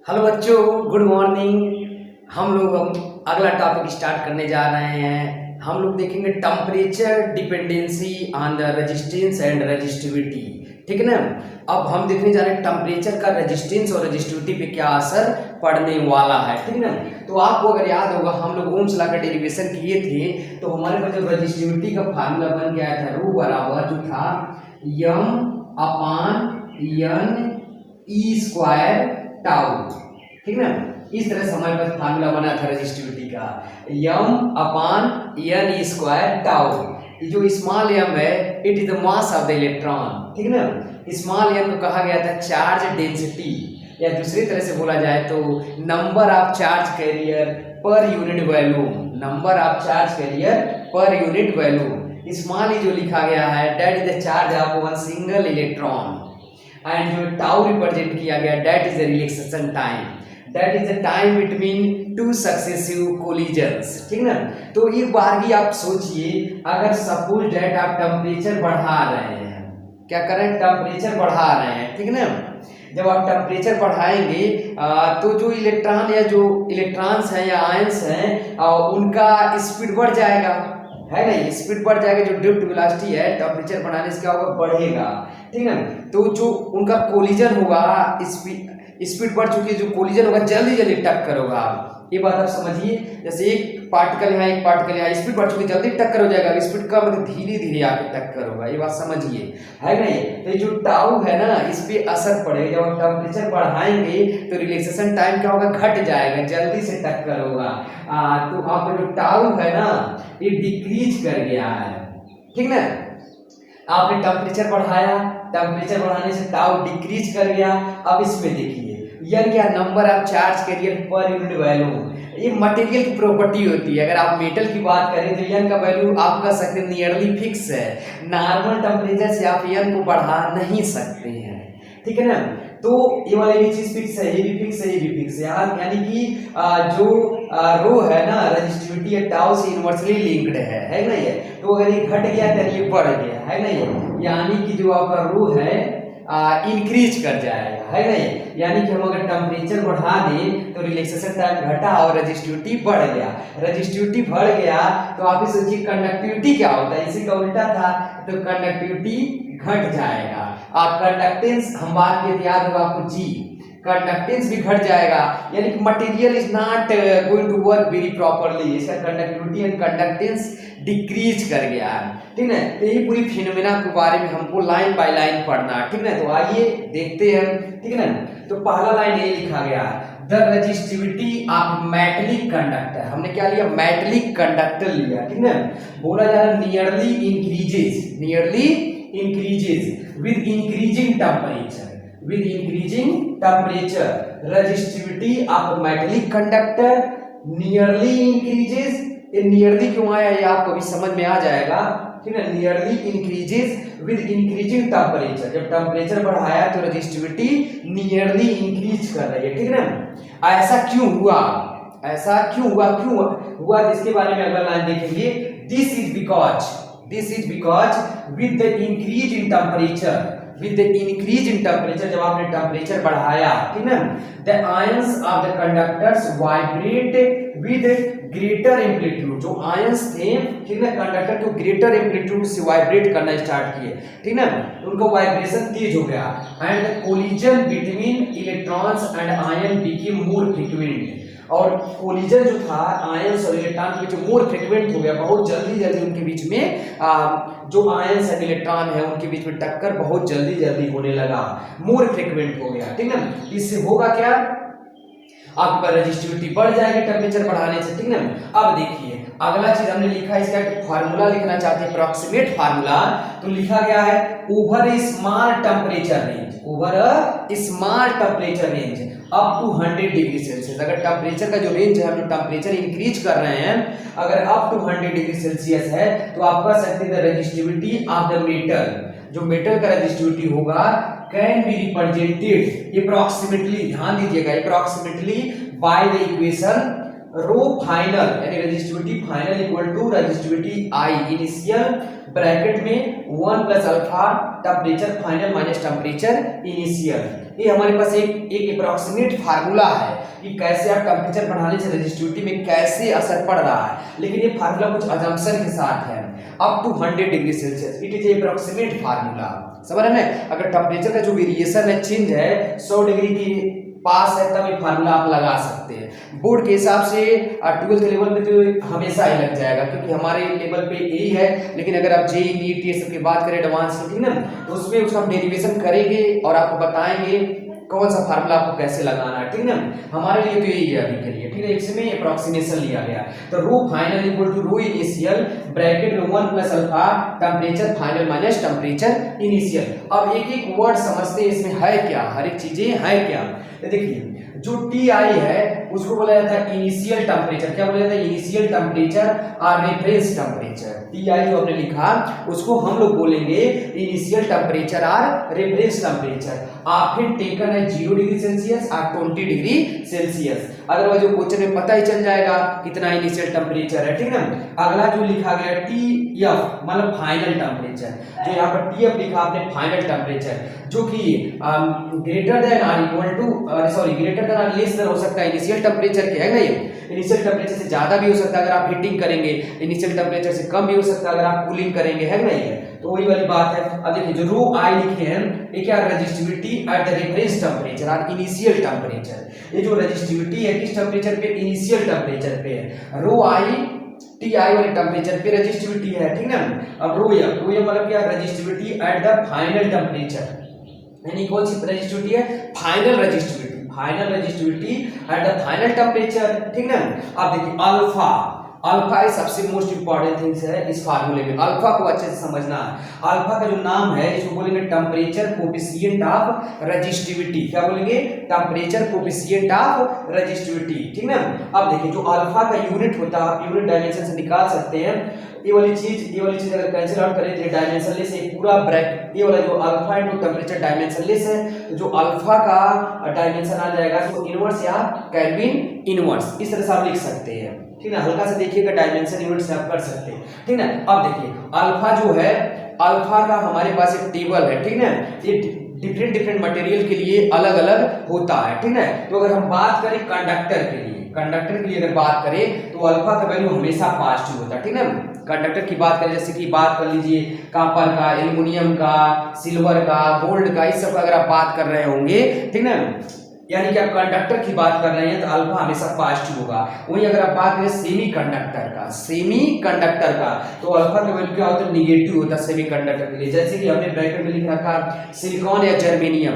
Hello बच्चों, good morning. हम लोग अगला टॉपिक स्टार्ट करने जा रहे हैं। हम लोग देखेंगे temperature dependency on the resistance and resistivity. ठीक है ना। अब हम देखने जा रहे हैं टेम्परेचर का रेजिस्टेंस और रेजिस्टिविटी पे क्या असर पड़ने वाला है। ठीक है ना। तो आपको अगर याद होगा, हम लोग ओम्स लॉ का डेरिवेशन किए थे, तो हमारे पास जब रेजिस्टिविटी का फार्मूला बन गया था, रू बराबर जो था यम अपान एन ई स्क्वायर टाउ। ठीक ना। इस तरह से हमारे पास फार्मूला बना था रेजिस्टिविटी का, यम अपान एन ई स्क्वायर टाउ। जो स्मॉल एम है, it is the mass of the electron. ठीक ना। स्मॉल एम को कहा गया था चार्ज डेंसिटी, या दूसरी तरह से बोला जाए तो number of charge carrier per unit volume. Number of charge carrier per unit volume. Small e जो लिखा गया है, that is the charge of one single electron. And जो टाउ रिप्रेजेंट किया गया, that is the relaxation time, that is the time between two successive collisions. ठीक ना। तो एक बार भी आप सोचिए, अगर सपोज दैट आप टेम्परेचर बढ़ा रहे हैं, क्या करें, टेम्परेचर बढ़ा रहे हैं। ठीक ना। जब आप टेम्परेचर बढ़ाएंगे तो जो इलेक्ट्रॉन या जो इलेक्ट्रॉन्स हैं या आयंस हैं, उनका स्पीड बढ़ जाएगा, है ना। स्पीड बढ़ जाएगा। जो ड्रिफ्ट वेलोसिटी है टेम्परेचर बढ़ाने से क्या होगा, बढ़ेगा। ठीक है। तो जो उनका कोलिजन होगा, स्पीड बढ़ चुकी है, जो कोलिजन होगा जल्दी जल्दी टक्कर होगा। ये बात आप समझिए। जैसे एक पार्टिकल यहाँ, एक पार्टिकल यहाँ, स्पीड बढ़ चुकी, जल्दी टक्कर हो जाएगा। स्पीड कम है, धीरे धीरे आके टक्कर होगा। ये बात समझिए, है नहीं। तो ये जो टाउ है ना, इस पे असर पड़ेगा। जब आप टेम्परेचर बढ़ाएंगे तो रिलैक्सेशन टाइम क्या होगा, घट जाएगा, जल्दी से टक्कर होगा। तो आपका जो टाउ है ना, ये डिक्रीज कर गया है। ठीक ना। आपने टेम्परेचर बढ़ाया, टेम्परेचर बढ़ाने से टाउ डिक्रीज कर गया। अब इसमें देखिए, यह क्या, number of charge carrier per unit volume. ये मटेरियल की प्रॉपर्टी होती है। अगर आप मेटल की बात करें तो एन का वैल्यू आप कह सकते हैं नियरली फिक्स है। नॉर्मल टेम्परेचर से आप एन को बढ़ा नहीं सकते हैं। ठीक है ना। तो ये वाली भी चीज फिक्स है, ये भी फिक्स है, ये भी फिक्स है। यानी कि जो रो है ना, रेजिस्टिविटी टाउ से इनवर्सली लिंक्ड है ना ये। तो अगर ये घट गया तो ये बढ़ गया, है ना ये। यानी कि जो आपका रो है इंक्रीज कर जाएगा, है ना ये। यानी कि हम अगर टेम्परेचर बढ़ा दें तो रिलैक्सेशन टाइम घटा और रेजिस्टिविटी बढ़ गया। रेजिस्टिविटी बढ़ गया तो आप ही सोचिए कंडक्टिविटी क्या होता है, इसी का उल्टा था, तो कंडक्टिविटी घट जाएगा। और कंडक्टेंस हम बात किए, याद होगा आपको जी, कंडक्टेंस भी घट जाएगा। यानी कि material is not going to work very properly, इसका कंडक्टिविटी एंड कंडक्टेंस डिक्रीज कर गया है। ठीक है। तो ये पूरी फिनोमेना के बारे में हमको लाइन बाय लाइन पढ़ना है। ठीक है। तो आइए देखते हैं। ठीक है ना। तो पहला लाइन ये लिखा गया है, the resistivity of metallic conductor. हमने क्या लिया, मेटलिक कंडक्टर लिया। ठीक है। बोला जा रहा है nearly increases, nearly increases with increasing temperature, with increasing temperature resistivity of metallic conductor nearly increases। ये nearly क्यों आया, ये आपको अभी समझ में आ जाएगा। ठीक है। nearly increases with increasing temperature। जब टेम्परेचर बढ़ाया तो रेजिस्टिविटी नियरली इंक्रीज कर रही है। ठीक है ना। ऐसा क्यों हुआ, ऐसा क्यों हुआ, क्यों हुआ, जिसके बारे में अगला लाइन देखेंगे। This is because with the increase in temperature, with the increase in temperature, जब आपने टेम्परेचर बढ़ाया, ठीक है, the ions of the conductors vibrate with greater amplitude। जो आयंस थे, ठीक है, कंडक्टर को ग्रेटर एम्पलीट्यूड से वाइब्रेट करना स्टार्ट किए। ठीक है। उनको वाइब्रेशन तेज हो गया and collision between electrons and ion became more frequent. और कोलिजन जो था आयंस और इलेक्ट्रॉन के बीच मोर फ्रीक्वेंट हो गया, बहुत जल्दी जल्दी उनके बीच में जो आयंस है, इलेक्ट्रॉन है, उनके बीच में टक्कर बहुत जल्दी जल्दी होने लगा, मोर फ्रीक्वेंट हो गया। ठीक है। इससे होगा क्या, आपका रेजिस्टिविटी बढ़ जाएगी टेम्परेचर बढ़ाने से। ठीक है। अब देखिए अगला चीज हमने लिखा है, इसका एक फार्मूला लिखना चाहते हैं, अप्रॉक्सीमेट फार्मूला। तो लिखा गया है over a small temperature range, over a small temperature range up to 100 degree Celsius. अगर टेम्परेचर का जो रेंज है, हम जो टेम्परेचर इंक्रीज कर रहे हैं, अगर अप टू 100 डिग्री सेल्सियस है, तो आप कह सकते हैं रेजिस्टिविटी ऑफ द मेटल, जो मेटल का रेजिस्टिविटी होगा, कैन बी रिप्रेजेंटेड अप्रॉक्सीमेटली, ध्यान दीजिएगा, approximately by the equation rho final यानी resistivity final equal to resistivity i initial bracket में 1 plus alpha temperature final minus temperature initial. ये हमारे पास एक अप्रोक्सीमेट फार्मूला है कि कैसे आप टेम्परेचर बढ़ाने से रेजिस्टिविटी में कैसे असर पड़ रहा है, लेकिन ये फार्मूला कुछ अजम्पशन के साथ है। Up to 100 degree Celsius it is approximate formula. समझ रहे हैं? अगर टेम्परेचर का जो वेरिएशन है, चेंज है 100 डिग्री की पास है, तब ये फार्मूला आप लगा सकते हैं। बोर्ड के हिसाब से 12th लेवल पे तो हमेशा ही लग जाएगा, क्योंकि हमारे लेवल पे यही है। लेकिन अगर आप जेई नीट ये सब की बात करें एडवांस की ना, तो उसमें उसका हम डेरिवेशन करेंगे और आपको बताएंगे कौन सा फार्मूला आपको कैसे लगाना है, ठीक ना। हमारे लिए तो यही है अभी के लिए, ठीक है। इसमें अप्रोक्सीमेशन लिया गया, तो rho final equal to rho initial bracket में 1 plus alpha temperature final minus temperature initial. अब एक एक वर्ड समझते हैं इसमें है क्या, हर एक चीजें है क्या। देखिए जो टी आई है उसको बोला जाता है इनिशियल टेम्परेचर। क्या बोला जाता है? इनिशियल टेम्परेचर और रेफरेंस टेम्परेचर। टी आई जो आपने लिखा उसको हम लोग बोलेंगे इनिशियल टेम्परेचर और रेफरेंस टेम्परेचर। ऑफन टेकन है 0 डिग्री सेल्सियस और 20 डिग्री सेल्सियस। अदरवाइज जो क्वेश्चन में पता ही चल जाएगा कितना इनिशियल टेम्परेचर है, ठीक है। अगला जो लिखा गया टी एफ मतलब फाइनल टेम्परेचर, जो यहाँ पर टी एफ लिखा आपने फाइनल टेम्परेचर, जो कि ग्रेटर देन और इक्वल टू ग्रेटर देन और लेस देन हो सकता है इनिशियल टेम्परेचर के, है ना। ये इनिशियल टेम्परेचर से ज्यादा भी हो सकता है अगर आप हीटिंग करेंगे, इनिशियल टेम्परेचर से कम भी हो सकता है अगर आप कूलिंग करेंगे, है ना। ये तो वही वाली बात है। अब देखिए जो रो आई लिखे हैं ये क्या, resistivity at the reference temperature और इनिशियल टेम्परेचर। ये जो रेजिस्टिविटी है किस टेम्परेचर पे? इनिशियल टेम्परेचर पे है। रो आई टी आई वाले टेम्परेचर पे रेजिस्टिविटी है, ठीक ना। अब रो एफ मतलब क्या, resistivity at the final temperature, यानी कौन सी रेजिस्टिविटी है? Final resistivity, final resistivity at the final temperature, ठीक ना। अब देखिए अल्फा, अल्फा ही सबसे मोस्ट इंपॉर्टेंट थिंग्स है इस फार्मूले में। अल्फा को अच्छे से समझना है। अल्फा का जो नाम है इसको बोलेंगे टेम्परेचर कोफिशिएंट ऑफ रेजिस्टिविटी। क्या बोलेंगे? टेम्परेचर कोफिशिएंट ऑफ रेजिस्टिविटी, ठीक ना। अब देखिए जो अल्फा का यूनिट होता है आप यूनिट डायमेंशन से निकाल सकते हैं। ये वाली चीज अगर कैंसिल आउट करें तो डायमेंशनलेस है पूरा ब्रैकेट। ये वाला जो अल्फा इनटू टेम्परेचर डायमेंशनलेस है, तो जो अल्फा का डायमेंशन आ जाएगा तो इनवर्स या केल्विन इनवर्स, इस तरह से आप लिख सकते हैं, ठीक है। हल्का से देखिएगा डायमेंशन यूनिट से आप कर सकते हैं, ठीक ना। अब देखिए अल्फा जो है, अल्फा का हमारे पास एक टेबल है, ठीक ना। ये डिफरेंट मटेरियल के लिए अलग अलग होता है, ठीक ना। तो अगर हम बात करें कंडक्टर के लिए अगर बात करें तो अल्फा का वैल्यू हमेशा पॉजिटिव होता है, ठीक ना। कंडक्टर की बात करें, जैसे कि बात कर लीजिए कॉपर का, एल्युमिनियम का, सिल्वर का, गोल्ड का, इस सब का अगर आप बात कर रहे होंगे, ठीक ना, यानी कि आप कंडक्टर की बात कर रहे हैं तो अल्फा हमेशा पॉजिटिव होगा। वहीं अगर आप बात करें सेमी कंडक्टर का तो अल्फा का वैल्यू क्या होता है? निगेटिव होता है सेमी कंडक्टर के लिए। जैसे कि हमने ब्रैकेट में लिख रखा सिलिकॉन या जर्मेनियम,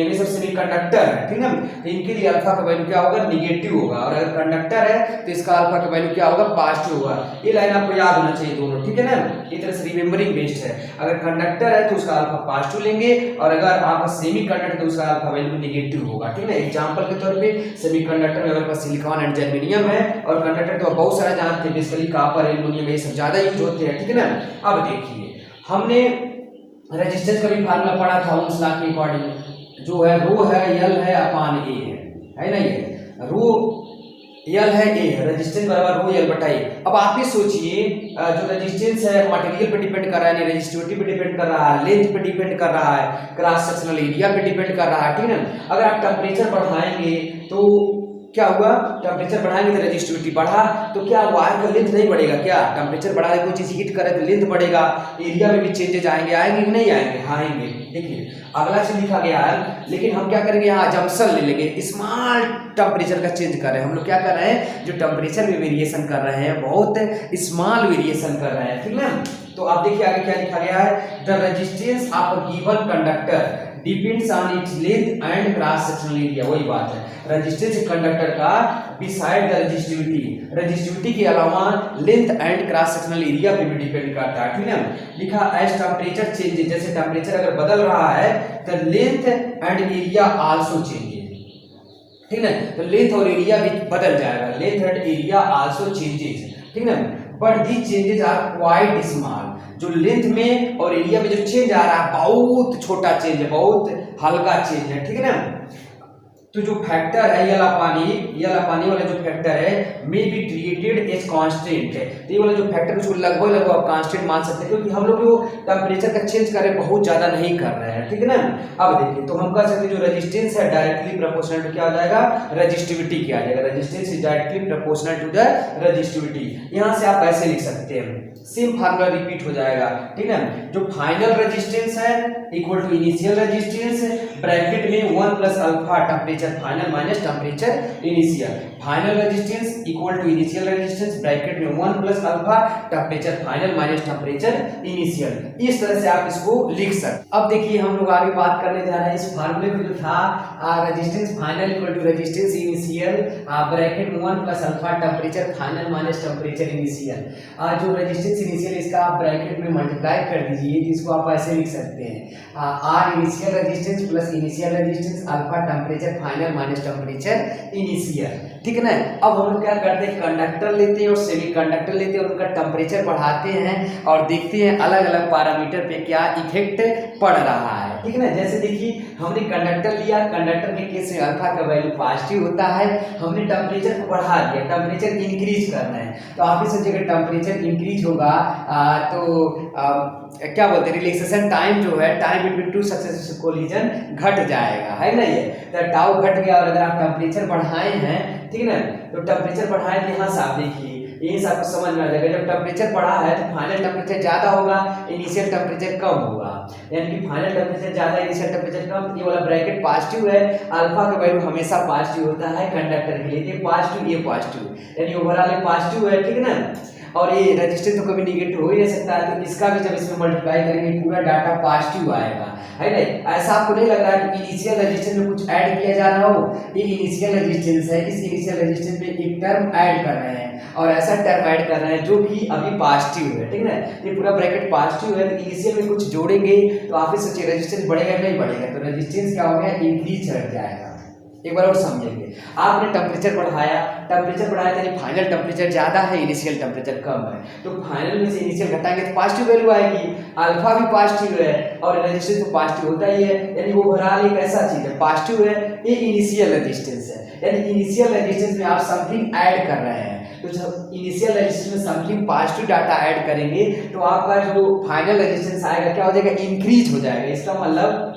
ये सब सेमी कंडक्टर है, ठीक है। तो इनके लिए अल्फा का वैल्यू क्या होगा? निगेटिव होगा। और अगर कंडक्टर है तो इसका अल्फा का वैल्यू क्या होगा? पॉजिटिव होगा। ये लाइन आपको याद होना चाहिए दोनों, ठीक है ना। एक तरह से रिमेंबरिंग बेस्ड है। अगर कंडक्टर है तो उसका अल्फा पॉजिटिव लेंगे, और अगर आपका सेमी कंडक्टर तो उसका अल्फा वैल्यू नेगेटिव होगा, ठीक है। एग्जांपल के तौर पे सेमीकंडक्टर में हमारे पास सिलिकॉन एंड जर्मेनियम है, और कंडक्टर तो बहुत सारा जानते हैं, बेसिकली कॉपर, एल्युमिनियम, ये सब ज्यादा यूज होते हैं, ठीक है ना। अब देखिए हमने रेजिस्टेंस का भी फार्मूला पढ़ा था ओम्स लॉ के अकॉर्डिंग, जो है रो है एल है अपान ए है ना। ये रो एल है ए है, रेजिस्टेंस बराबर रो एल बटा ए। अब आप ही सोचिए जो रेजिस्टेंस है मटेरियल पे डिपेंड कर रहा है, रेजिस्टिविटी पे डिपेंड कर रहा है, लेंथ पे डिपेंड कर रहा है, क्रॉस सेक्शनल एरिया पे डिपेंड कर रहा है, ठीक है ना। अगर आप टेम्परेचर बढ़ाएंगे तो क्या हुआ? टेम्परेचर बढ़ाएंगे तो रेजिस्टिविटी बढ़ा, तो क्या वायर का लेंथ नहीं बढ़ेगा क्या? टेम्परेचर बढ़ा कोई चीज हीट करे तो लेंथ बढ़ेगा, एरिया में भी चेंजेस आएंगे कि नहीं आएंगे? आएंगे। देखिए अगला चीज लिखा गया है, लेकिन हम क्या करेंगे यहाँ जंक्शन ले लेंगे, स्मॉल टेम्परेचर का चेंज कर रहे हैं। हम लोग क्या कर रहे हैं? जो टेम्परेचर में वेरिएशन कर रहे हैं बहुत स्मॉल वेरिएशन कर रहे हैं, ठीक है। तो आप देखिए आगे क्या लिखा गया है, the resistance of a given conductor depends on its length and cross sectional area. वही बात है, रेजिस्टेंस कंडक्टर का बिसाइड द रेजिस्टिविटी के अलावा length and cross sectional area पे भी डिपेंड करता है, ठीक है। लिखा एज टेम्परेचर चेंजेस, जैसे टेम्परेचर अगर बदल रहा है तो length and area also changes, ठीक है। तो लेंथ और एरिया भी बदल जाएगा, length and area also changes, ठीक है। But these changes are quite small, जो लेंथ में और एरिया में जो चेंज आ रहा है बहुत छोटा चेंज है, बहुत हल्का चेंज है, ठीक है ना। तो जो फैक्टर है ये वाला जो फैक्टर है may be treated as constant है। तो ये वाला जो फैक्टर उसको लगभग आप कांस्टेंट मान सकते हैं, क्योंकि हम लोग जो टेम्परेचर का चेंज कर रहे हैं बहुत ज्यादा नहीं कर रहे हैं, ठीक है ना। अब देखिए तो हम कह सकते हैं जो रेजिस्टेंस है डायरेक्टली प्रोपोर्शनल टू क्या हो जाएगा, रेजिस्टिविटी क्या आ जाएगा, resistance is directly proportional to the resistivity. यहाँ से आप ऐसे लिख सकते हैं, सेम फार्मूला रिपीट हो जाएगा, ठीक है। जो फाइनल रेजिस्टेंस है equal to initial resistance bracket में 1 plus alpha temperature final minus temperature initial. Final resistance equal to initial resistance bracket में 1 plus alpha temperature final minus temperature initial. इस तरह से आप इसको लिख सकते। अब देखिए हम लोग आगे बात करने जा रहे हैं इस फार्मूले में जो था resistance final equal to resistance initial bracket में 1 plus alpha temperature final minus temperature initial. जो रेजिस्टेंस इनिशियल इसका आप ब्रैकेट में मल्टीप्लाई कर दीजिए, जिसको आप ऐसे लिख सकते हैं or initial resistance plus initial resistance alpha temperature final minus temperature initial, ठीक है ना। अब हम लोग क्या करते हैं, कंडक्टर लेते हैं और सेमी कंडक्टर लेते हैं और उनका टेम्परेचर बढ़ाते हैं और देखते हैं अलग अलग पैरामीटर पे क्या इफेक्ट पड़ रहा है, ठीक है ना। जैसे देखिए हमने कंडक्टर लिया, कंडक्टर के केस में अल्फा का वैल्यू पॉजिटिव होता है, हमने टेम्परेचर को बढ़ा दिया, टेम्परेचर इंक्रीज करना है, तो आप इस जगह टेम्परेचर इंक्रीज होगा तो क्या बोलते हैं रिलैक्सेशन टाइम जो है, time between two successive collision घट जाएगा, है ना। ये तो टाउ घट गया और अगर आप टेम्परेचर बढ़ाए हैं, ठीक है ना, तो टेम्परेचर बढ़ाए तो यहाँ से आप देखिए यही से आपको समझ में आ जाएगा, जब टेम्परेचर बढ़ा है तो फाइनल टेम्परेचर ज्यादा होगा, इनिशियल टेम्परेचर कम होगा, यानी कि फाइनल टेम्परेचर ज्यादा इनिशियल टेम्परेचर कम। ये वाला ब्रैकेट पॉजिटिव है, अल्फा का वैल्यू हमेशा पॉजिटिव होता है कंडक्टर के लिए, ये पॉजिटिव ये पॉजिटिव, यानी ओवरऑल ये पॉजिटिव है, ठीक है ना। और ये रेजिस्टेंस तो कभी नेगेटिव हो ही नहीं सकता है, तो इसका भी जब इसमें मल्टीप्लाई करेंगे पूरा डाटा पॉजिटिव आएगा, है ना। ऐसा आपको नहीं लग रहा है कि इनिशियल रेजिस्टेंस में कुछ ऐड किया जा रहा हो, ये इनिशियल रेजिस्टेंस है, इस इनिशियल रेजिस्टेंस में एक टर्म ऐड कर रहे हैं और ऐसा टर्म ऐड कर रहे हैं जो कि अभी पॉजिटिव है, ठीक है ना। ये पूरा ब्रैकेट पॉजिटिव है, तो इनिशियल में कुछ जोड़ेंगे तो आप ही सोचिए रेजिस्टेंस बढ़ेगा नहीं बढ़ेगा, तो रेजिस्टेंस क्या हो गया, इंक्रीज कर जाएगा। एक बार और समझेंगे, आपने टेम्परेचर बढ़ाया यानी फाइनल टेम्परेचर ज्यादा है, इनिशियल टेम्परेचर कम है, तो फाइनल में से इनिशियल घटाएंगे तो पॉजिटिव वैल्यू आएगी, अल्फा भी पॉजिटिव है और रेजिस्टेंस तो पॉजिटिव होता ही है, यानी ओवरऑल एक ऐसा चीज है पॉजिटिव है, ये इनिशियल रेजिस्टेंस है, यानी इनिशियल रेजिस्टेंस में आप समथिंग ऐड कर रहे हैं, तो जब इनिशियल रेजिस्टेंस में समथिंग पॉजिटिव डाटा ऐड करेंगे तो आपका जो फाइनल रेजिस्टेंस आएगा क्या हो जाएगा, इंक्रीज हो जाएगा। इसका मतलब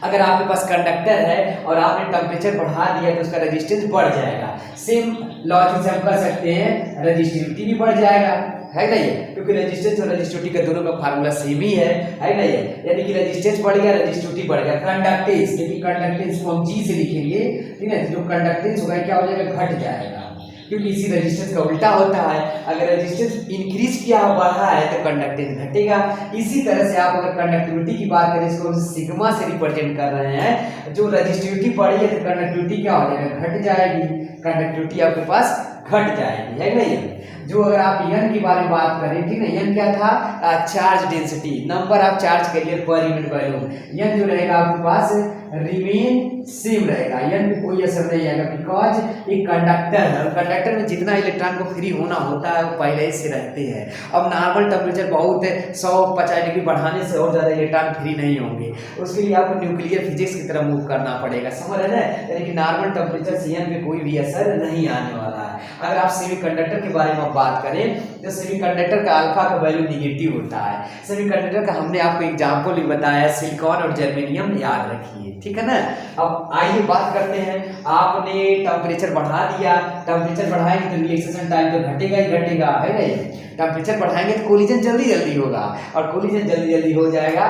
अगर आपके पास कंडक्टर है और आपने टेम्परेचर बढ़ा दिया तो उसका रेजिस्टेंस बढ़ जाएगा। सेम लॉजिक से हम कर सकते हैं रेजिस्टिविटी भी बढ़ जाएगा, है ना ये, क्योंकि रेजिस्टेंस और रेजिस्टिविटी का दोनों का फार्मूला सेम ही है ना ये, यानी कि रेजिस्टेंस बढ़ गया रेजिस्टिविटी बढ़ गया। कंडक्टेंस, क्योंकि कंडक्टेंस को हम जी से लिखेंगे, ठीक है, जो कंडक्टेंस होगा क्या हो जाएगा, घट जाएगा, क्योंकि इसी रेजिस्टेंस का उल्टा होता है, अगर रेजिस्टेंस इंक्रीज किया बढ़ा है तो कंडक्टेंस घटेगा। इसी तरह से आप अगर कंडक्टिविटी की बात करें, इसको सिग्मा से रिप्रेजेंट कर रहे हैं, जो रेजिस्टिविटी बढ़ी है तो कंडक्टिविटी क्या हो जाएगा, घट जाएगी, कंडक्टिविटी आपके पास घट जाएगी, है ना ये। जो अगर आप n की बारे में बात करें, ठीक है, n क्या था, charge density, number of charge carrier per unit volume, n जो रहेगा आपके पास रिमेन सेम रहेगा, n में कोई असर नहीं आएगा, बिकॉज एक कंडक्टर है, कंडक्टर में जितना इलेक्ट्रॉन को फ्री होना होता है वो पहले ही से रहते हैं। अब नॉर्मल टेम्परेचर बहुत 150 डिग्री बढ़ाने से और ज़्यादा इलेक्ट्रॉन फ्री नहीं होंगे, उसके लिए आपको न्यूक्लियर फिजिक्स की तरफ मूव करना पड़ेगा, समझ रहे हैं, यानी कि नॉर्मल टेम्परेचर से n पे कोई भी असर नहीं आने वाला है। अगर आप सेमीकंडक्टर के बारे में बात करें तो सेमीकंडक्टर का अल्फा का वैल्यू नेगेटिव होता है। सेमीकंडक्टर का हमने आपको एग्जांपल भी बताया, सिलिकॉन और जर्मेनियम, याद रखिए, ठीक है ना। अब आइए बात करते हैं, आपने टेम्परेचर बढ़ा दिया, टेम्परेचर बढ़ाएंगे तो रिलैक्सेशन टाइम तो घटेगा ही घटेगा, है ना। टेम्परेचर बढ़ाएंगे तो कोलिजन जल्दी जल्दी होगा और कोलिजन जल्दी जल्दी हो जाएगा,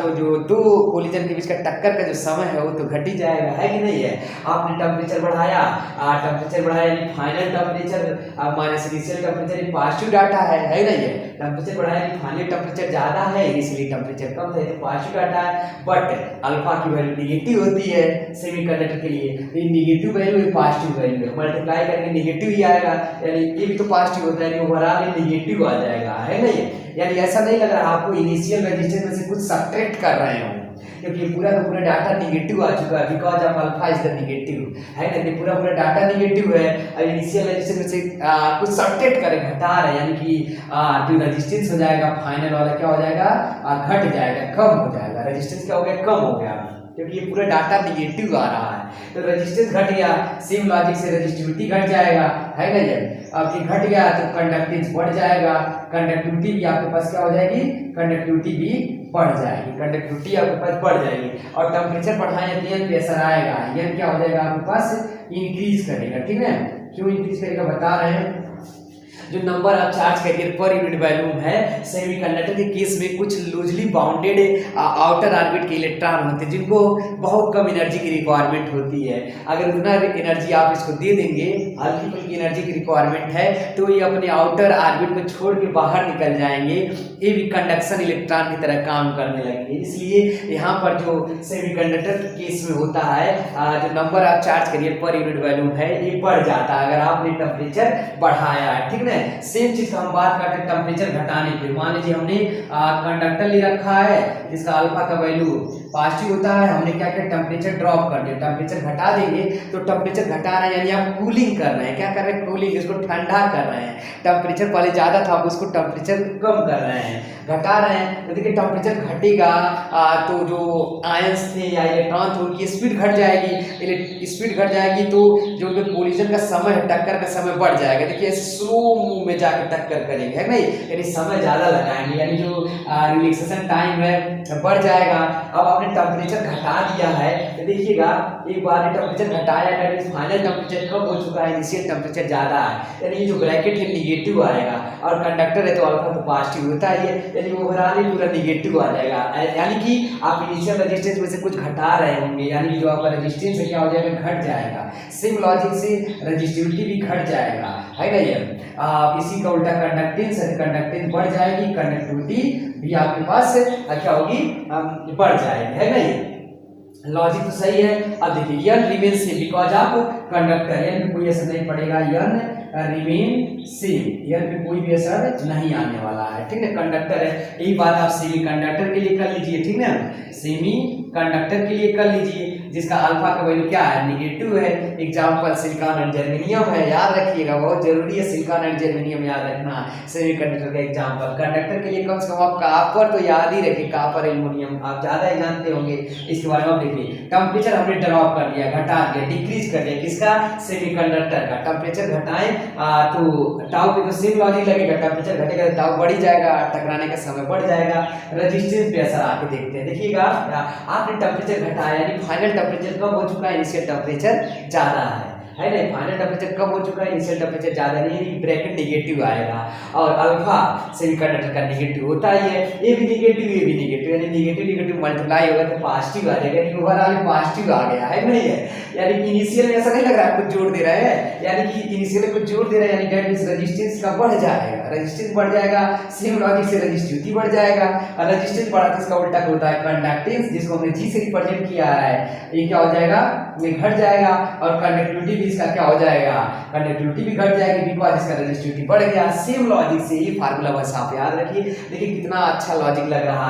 तो जो दो कोलिजन के बीच का टक्कर का जो समय है वो तो घट ही जाएगा, है कि नहीं है। आपने टेम्परेचर बढ़ाया यानी final temperature minus initial temperature positive data है ना ये। टेम्परेचर बढ़ाया यानी फाइनल टेम्परेचर ज्यादा है, इनिशियली टेम्परेचर कम था, तो पॉजिटिव डाटा है, बट अल्फा की वैल्यू नेगेटिव होती है सेमीकंडक्टर के लिए, ये नेगेटिव वैल्यू है पॉजिटिव वैल्यू है, मल्टीप्लाई करके नेगेटिव ही आएगा, यानी ये भी तो पॉजिटिव होता है, ओवरऑल नेगेटिव आ जाएगा, है ना ये। यानी ऐसा नहीं लग रहा आपको इनिशियल रेजिस्टेंस में से कुछ सब्ट्रैक्ट कर रहे हो, क्योंकि पूरा का पूरा डाटा नेगेटिव आ चुका है, because of alpha is the negative, है ना। पूरा डाटा नेगेटिव है और इनिशियल रेजिस्टेंस में से कुछ सब्ट्रैक्ट करे, घटा रहे, यानी कि जो रेजिस्टेंस हो जाएगा फाइनल वाला क्या हो जाएगा, घट जाएगा, कम हो जाएगा, रेजिस्टेंस क्या हो गया, कम हो गया, क्योंकि ये पूरा डाटा नेगेटिव आ रहा है। है। तो रेजिस्टेंस घट गया, सेम लॉजिक से रेजिस्टिविटी घट जाएगा, है ना। ये अब ये घट गया तो कंडक्टेंस बढ़ जाएगा, कंडक्टिविटी भी आपके पास क्या हो जाएगी, कंडक्टिविटी भी बढ़ जाएगी, कंडक्टिविटी आपके पास बढ़ जाएगी। और टेम्परेचर बढ़ाएं तो यन पे असर आएगा, यन क्या हो जाएगा आपके पास, इंक्रीज करेगा, ठीक है। क्यों इंक्रीज करेगा बता रहे हैं। जो number of charge carrier per unit volume है सेमीकंडक्टर के केस में कुछ लूजली बाउंडेड आउटर ऑर्बिट के इलेक्ट्रॉन होते हैं जिनको बहुत कम एनर्जी की रिक्वायरमेंट होती है। अगर उतना एनर्जी आप इसको दे देंगे, हल्की फुल्की एनर्जी की रिक्वायरमेंट है, तो ये अपने आउटर ऑर्बिट को छोड़ के बाहर निकल जाएंगे, ये भी कंडक्शन इलेक्ट्रॉन की तरह काम करने लगेंगे। इसलिए यहाँ पर जो सेमीकंडक्टर के केस में होता है जो number of charge carrier per unit volume है ये बढ़ जाता है अगर आपने टेम्परेचर बढ़ाया है, ठीक है। सेम चीज का हम बात करते हैं टेम्परेचर घटाने की। मान लीजिए हमने कंडक्टर ले रखा है जिसका अल्फा का वैल्यू पॉजिटिव होता है, हमने क्या किया टेम्परेचर ड्रॉप कर दिया, टेम्परेचर घटा देंगे तो टेम्परेचर घटा रहे हैं यानी आप कूलिंग कर रहे हैं, क्या कर रहे हैं, कूलिंग, इसको ठंडा कर रहे हैं। टेम्परेचर पहले ज्यादा था, अब उसको टेम्परेचर कम कर रहे हैं, घटा रहे हैं। तो देखिए टेम्परेचर घटेगा तो जो आयंस थे या इलेक्ट्रॉन थे उनकी स्पीड घट जाएगी, स्पीड घट जाएगी तो जो उनके कोलिजन का समय है, टक्कर का समय बढ़ जाएगा। देखिए स्लो मूव में जाकर टक्कर करेंगे, है नहीं, यानी समय ज्यादा लगाएंगे, यानी जो रिलैक्सेशन टाइम है बढ़ जाएगा। अब आपने टेम्परेचर घटा दिया है तो देखिएगा एक बार ने टेम्परेचर घटाया है, फाइनल टेम्परेचर कम हो चुका है, इनिशियल टेम्परेचर ज्यादा है, यानी ये जो ब्रैकेट है निगेटिव आएगा और कंडक्टर है तो अल्फा तो पॉजिटिव होता है, यानी ओवरऑल ही पूरा निगेटिव आ जाएगा। यानी कि आप इनिशियल रेजिस्टेंस में से कुछ घटा रहे होंगे, यानी जो आपका रेजिस्टेंस है क्या हो जाएगा, घट जाएगा। सेम लॉजिक से रेजिस्टिविटी भी घट जाएगा, है ना। ये इसी का उल्टा कंडक्टेंस है, कंडक्टेंस बढ़ जाएगी, कंडक्टिविटी भी आपके पास क्या होगी, बढ़ जाएगी, है ना। ये लॉजिक तो सही है। अब देखिए यन रिमेन सेम बिकॉज आप कंडक्टर, यन पे कोई असर नहीं पड़ेगा, यन रिमेन सेम, यन पे कोई भी असर नहीं आने वाला है, ठीक है। कंडक्टर है, यही बात आप सेमी कंडक्टर के लिए कर लीजिए, ठीक है। सेमी कंडक्टर के लिए कर लीजिए जिसका अल्फा का वैल्यू क्या है, निगेटिव है। एग्जांपल सिलिकॉन एंड जर्मेनियम है, याद रखिएगा, बहुत जरूरी है सिलिकॉन एंड जर्मेनियम याद रखना सेमीकंडक्टर का एग्जांपल। कंडक्टर के लिए कम से कम आप कॉपर तो याद ही रखिए, कॉपर एल्युमिनियम आप ज्यादा ही जानते होंगे, इसके बारे में आप देखिए। टेम्परेचर हमने ड्रॉप कर दिया, घटा दिया, डिक्रीज कर दिया, किसका, सेमीकंडक्टर का। टेम्परेचर घटाएं तो टाउ पे तो सेम लॉजिक लगेगा, टेम्परेचर घटेगा तो टाउ बढ़ जाएगा, टकराने का समय बढ़ जाएगा। रेजिस्टेंस पे असर आके देखते हैं, देखिएगा आपने टेम्परेचर घटाया यानी फाइनल टेम्परेचर कम हो चुका है, इनिशियल टेम्परेचर ज्यादा है ना। फाइनल टेम्परेचर कम हो चुका है, इनिशियल टेम्परेचर ज्यादा नहीं है, ब्रैकेट नेगेटिव आएगा और अल्फा सेमीकंडक्टर का नेगेटिव होता ही है, ये भी नेगेटिव ये भी नेगेटिव, यानी नेगेटिव नेगेटिव मल्टीप्लाई होगा तो पॉजिटिव आ जाएगा, यानी ओवरऑल पॉजिटिव आ गया, है नहीं है। यानी कि इनिशियल में ऐसा नहीं लग रहा है कुछ जोड़ दे रहा है, यानी कि इनिशियल में कुछ जोड़ दे रहा है, यानी दैट मींस रेजिस्टेंस का बढ़ जाएगा, रेजिस्टेंस बढ़ जाएगा, सेम लॉजिक से रेजिस्टिविटी बढ़ जाएगा, और रेजिस्टेंस बढ़ा तो इसका उल्टा होता है कंडक्टेंस, जिसको हमने जी से रिप्रेजेंट किया है, ये क्या हो जाएगा, ये घट जाएगा। और कंडक्टिविटी भी इसका क्या हो जाएगा, कंडक्टिविटी भी घट जाएगी बिकॉज इसका रेजिस्टिविटी बढ़ गया। सेम लॉजिक से ये फार्मूला बस आप याद रखिए। देखिए कितना अच्छा लॉजिक लग रहा है।